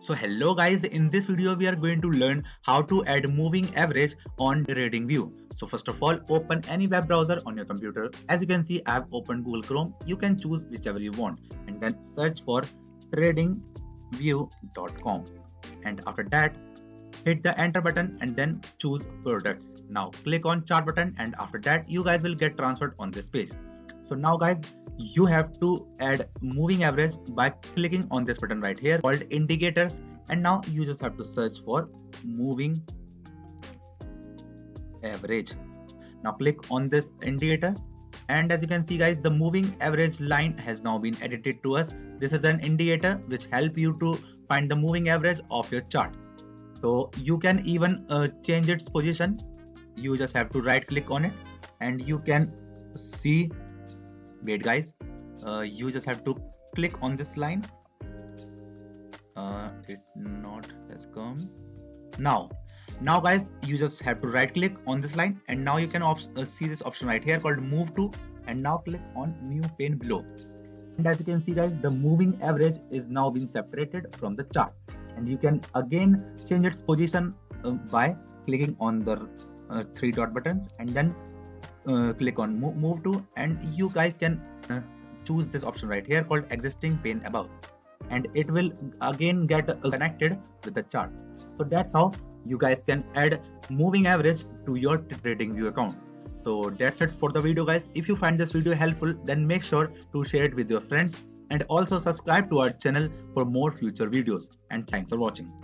So hello guys, in this video we are going to learn how to add moving average on TradingView. So first of all, open any web browser on your computer. As you can see, I have opened Google Chrome. You can choose whichever you want and then search for tradingview.com, and after that hit the enter button and then choose products. Now click on chart button, and after that you guys will get transferred on this page. So now guys, you have to add moving average by clicking on this button right here called indicators, and now you just have to search for moving average. Now click on this indicator, and as you can see guys, the moving average line has now been edited to us. This is an indicator which help you to find the moving average of your chart. So you can even change its position. You just have to right click on it and you can see. Wait guys, you just have to click on this line. It not has come. Now guys, you just have to right click on this line, and now you can see this option right here called move to, and now click on new pane below. And as you can see guys, the moving average is now being separated from the chart, and you can again change its position by clicking on the three dot buttons and then click on move to, and you guys can choose this option right here called existing pane above, and it will again get connected with the chart. So that's how you guys can add moving average to your TradingView account. So that's it for the video guys. If you find this video helpful, then make sure to share it with your friends, and also subscribe to our channel for more future videos. And thanks for watching.